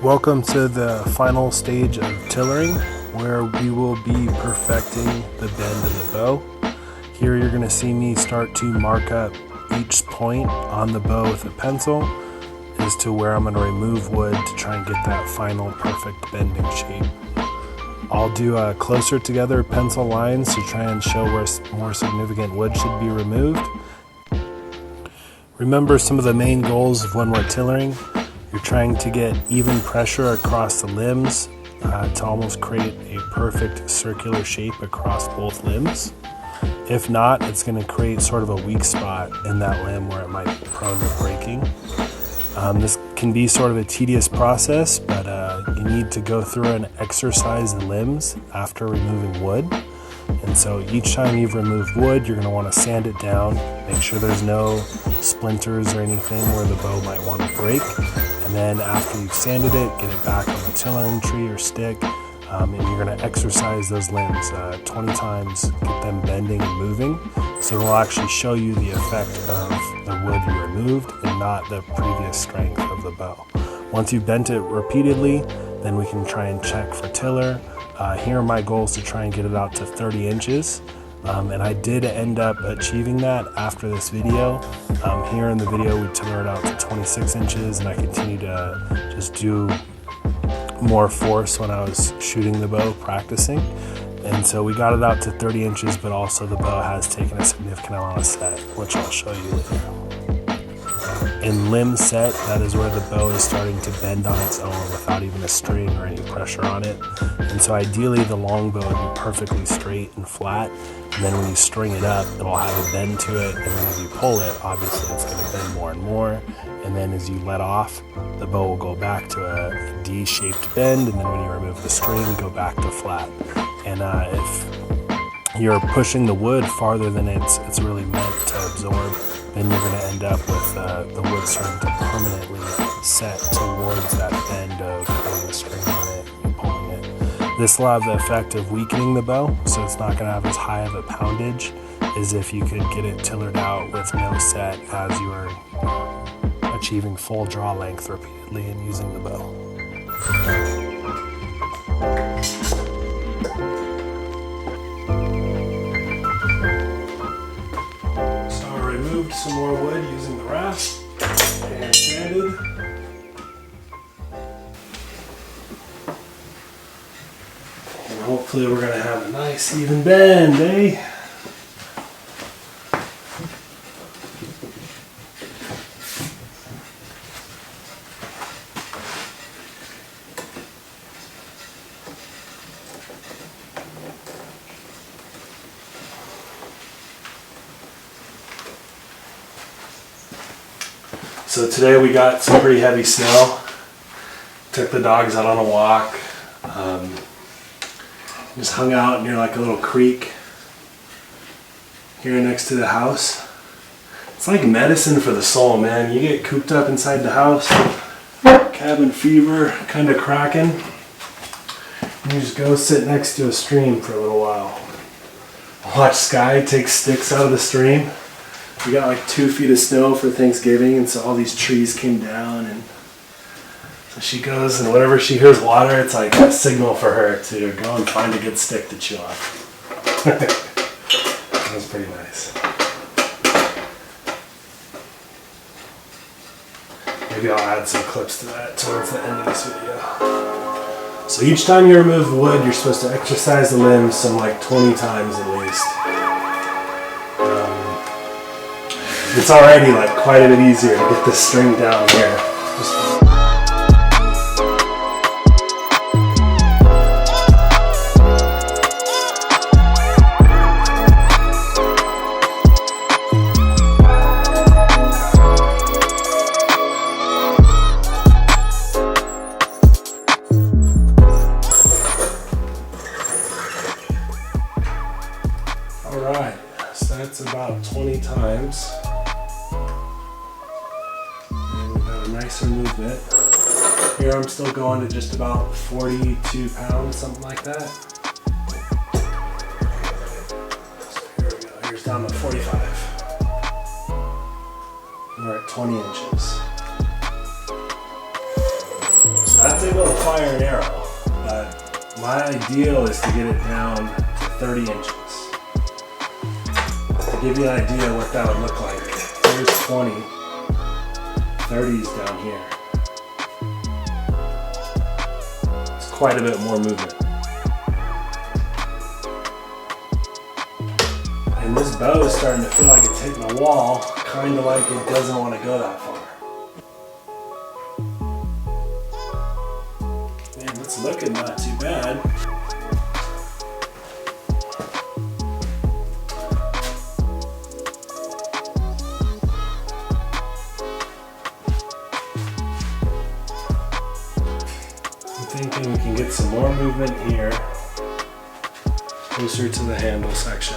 Welcome to the final stage of tillering, where we will be perfecting the bend of the bow. Here you're going to see me start to mark up each point on the bow with a pencil as to where I'm going to remove wood to try and get that final perfect bending shape. I'll do closer together pencil lines to try and show where more significant wood should be removed. Remember some of the main goals of when we're tillering. You're trying to get even pressure across the limbs to almost create a perfect circular shape across both limbs. If not, it's going to create sort of a weak spot in that limb where it might be prone to breaking. This can be sort of a tedious process, but you need to go through and exercise the limbs after removing wood. And so each time you've removed wood, you're going to want to sand it down, make sure there's no splinters or anything where the bow might want to break. And then after you've sanded it, get it back on the tillering tree or stick, and you're going to exercise those limbs 20 times, get them bending and moving, so it'll actually show you the effect of the wood you removed and not the previous strength of the bow. Once you've bent it repeatedly, then we can try and check for tiller. Here are my goals to try and get it out to 30 inches. And I did end up achieving that after this video. Here in the video we tiller it out to 26 inches, and I continue to just do more force when I was shooting the bow, practicing. And so we got it out to 30 inches, but also the bow has taken a significant amount of set, which I'll show you later. In limb set, that is where the bow is starting to bend on its own without even a string or any pressure on it. And so ideally the longbow would be perfectly straight and flat, and then when you string it up, it'll have a bend to it, and then as you pull it, obviously it's going to bend more and more, and then as you let off, the bow will go back to a D-shaped bend, and then when you remove the string, go back to flat. And if you're pushing the wood farther than it's really meant to absorb, then you're going to end up with the wood starting to permanently set towards that bend of putting the string on it and pulling it. This will have the effect of weakening the bow, so it's not going to have as high of a poundage as if you could get it tillered out with no set as you are achieving full draw length repeatedly and using the bow. Some more wood using the rasp and sanded. And hopefully we're going to have a nice even bend, eh? So today we got some pretty heavy snow. Took the dogs out on a walk. Just hung out near like a little creek here next to the house. It's like medicine for the soul, man. You get cooped up inside the house, cabin fever kind of cracking, and you just go sit next to a stream for a little while. Watch Sky take sticks out of the stream. We got like 2 feet of snow for Thanksgiving, and so all these trees came down, and so she goes, and whenever she hears water, it's like a signal for her to go and find a good stick to chew on. That was pretty nice. Maybe I'll add some clips to that towards the end of this video. So each time you remove the wood, you're supposed to exercise the limbs some like 20 times at least. It's already like quite a bit easier to get this string down here. Alright, so that's about 20 times. Nicer movement. Here I'm still going to just about 42 pounds, something like that. So here we go. Here's down to 45. We're at 20 inches. So that's able to fire an arrow, but my ideal is to get it down to 30 inches. To give you an idea what that would look like, here's 20, 30 is down here. It's quite a bit more movement. And this bow is starting to feel like it's hitting the wall, kind of like it doesn't want to go that far. Man, it's looking not too bad. I'm thinking we can get some more movement here, closer to the handle section.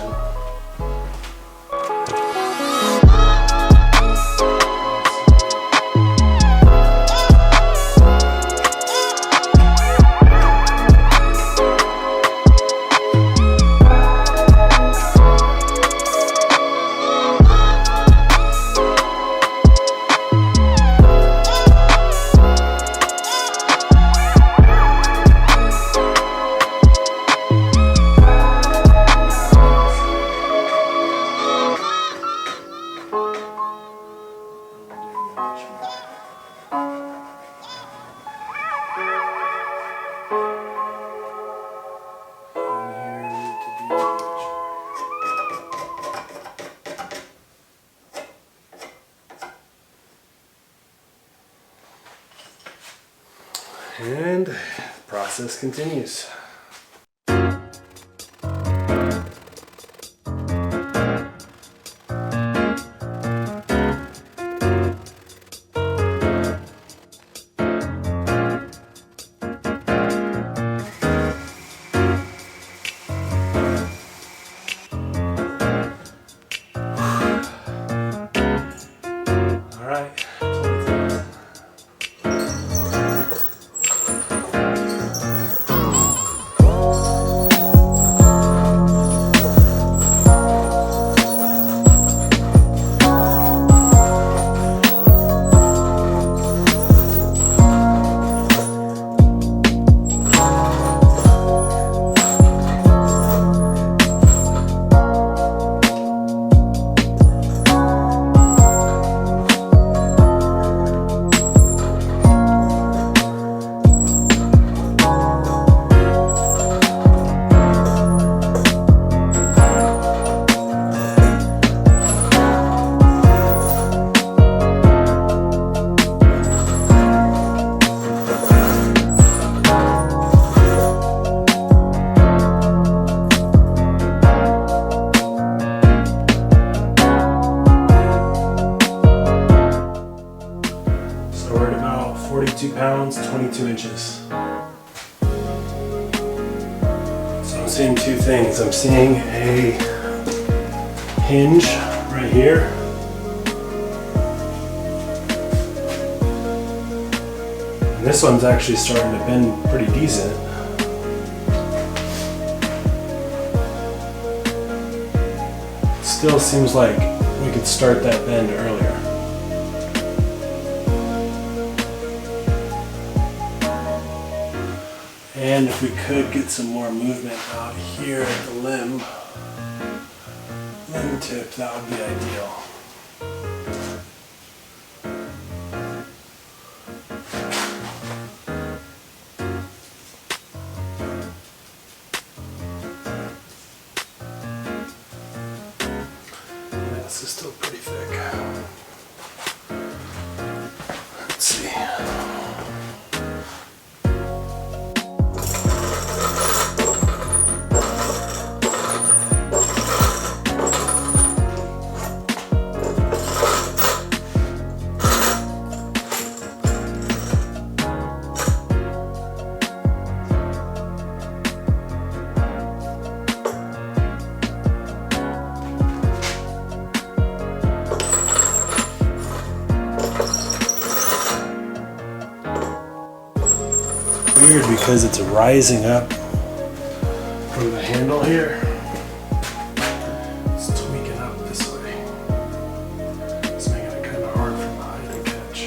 And the process continues. So we're at about 42 pounds, 22 inches. So I'm seeing two things. I'm seeing a hinge right here. And this one's actually starting to bend pretty decent. Still seems like we could start that bend earlier. And if we could get some more movement out here at the limb tip, that would be ideal. This is still pretty thick. Let's see. Weird because it's rising up from the handle here. It's tweaking up this way. It's making it kind of hard for the eye to catch.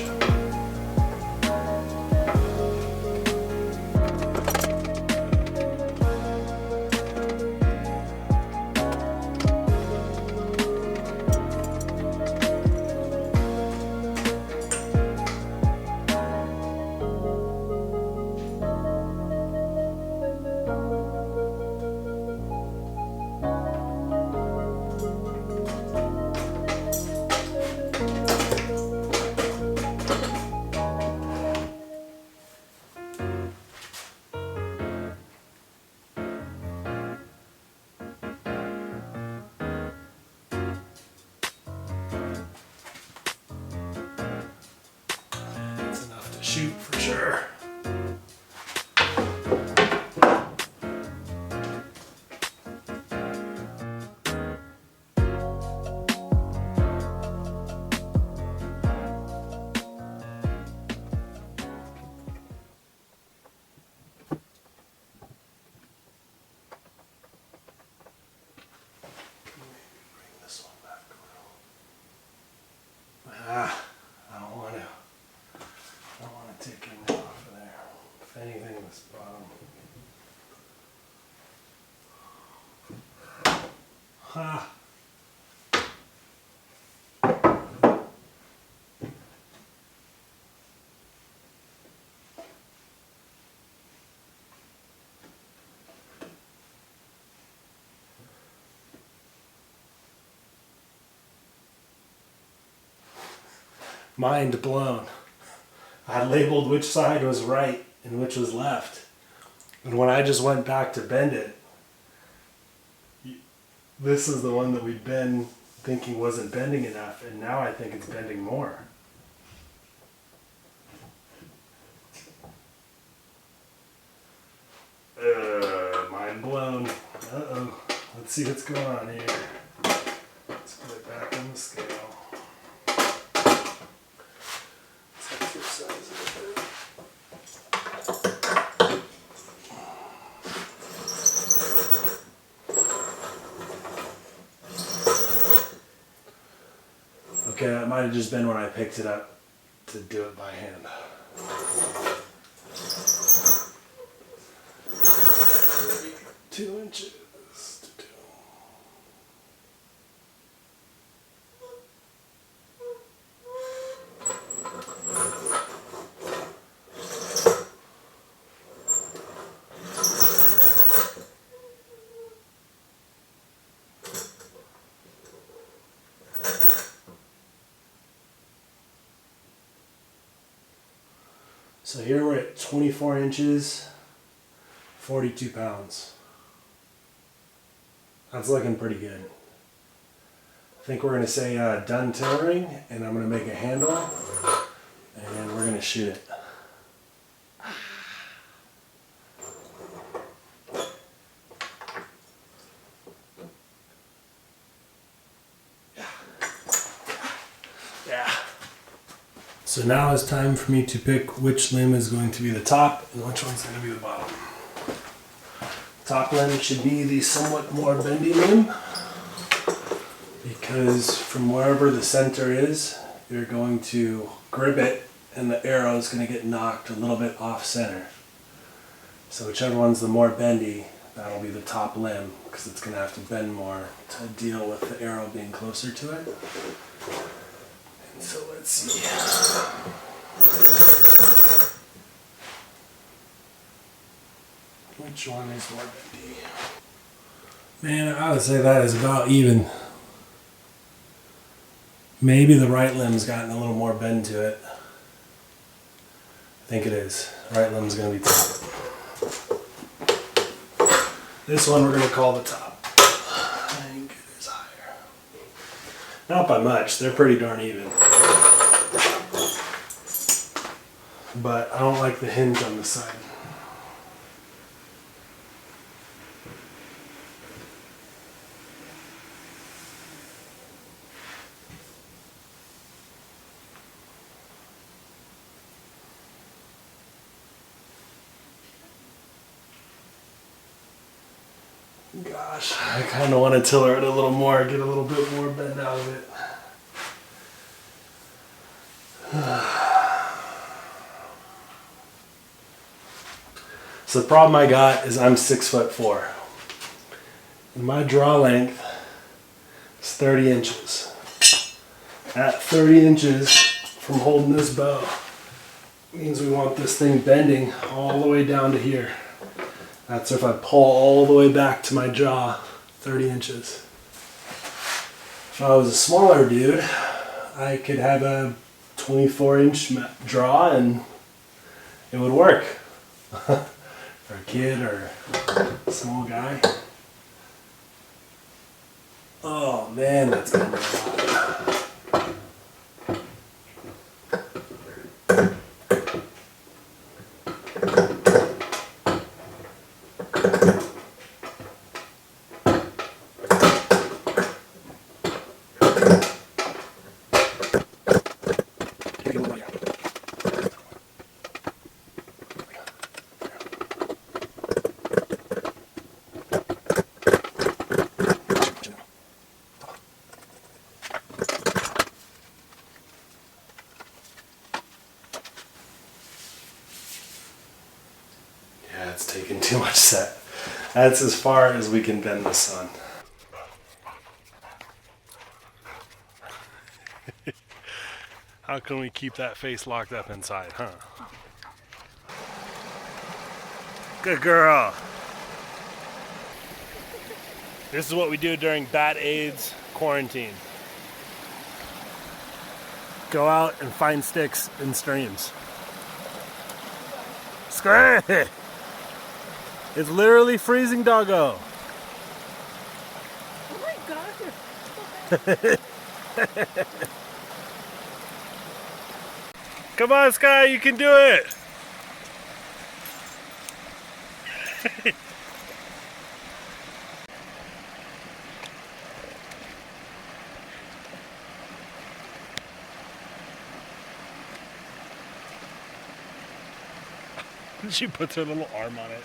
sure. I don't want to take anything off of there. If anything, this bottom. Ha! Mind blown. I labeled which side was right and which was left. And when I just went back to bend it, this is the one that we'd been thinking wasn't bending enough, and now I think it's bending more. Mind blown. Uh-oh. Let's see what's going on here. Let's put it back on the scale. Okay, that might have just been when I picked it up to do it by hand. 2 inches to do. So here we're at 24 inches, 42 pounds. That's looking pretty good. I think we're going to say done tillering, and I'm going to make a handle, and we're going to shoot it. Yeah. So now it's time for me to pick which limb is going to be the top and which one's going to be the bottom. Top limb should be the somewhat more bendy limb, because from wherever the center is, you're going to grip it and the arrow is going to get knocked a little bit off center. So whichever one's the more bendy, that'll be the top limb, because it's going to have to bend more to deal with the arrow being closer to it. And so let's see. Which one is more bendy? Man, I would say that is about even. Maybe the right limb's gotten a little more bend to it. I think it is. Right limb's going to be top. This one we're going to call the top. I think it is higher. Not by much. They're pretty darn even. But I don't like the hinge on the side. Gosh, I kind of want to tiller it a little more, get a little bit more bend out of it. So the problem I got is I'm 6'4". And my draw length is 30 inches. At 30 inches from holding this bow means we want this thing bending all the way down to here. That's if I pull all the way back to my jaw, 30 inches. If I was a smaller dude, I could have a 24-inch draw and it would work. For a kid or a small guy. Oh man, that's gonna be a lot. much that. That's as far as we can bend the sun. How can we keep that face locked up inside, huh? Good girl. This is what we do during Bat AIDS quarantine. Go out and find sticks in streams. Scrape! It's literally freezing, doggo. Oh my god. Come on, Sky, you can do it. She puts her little arm on it.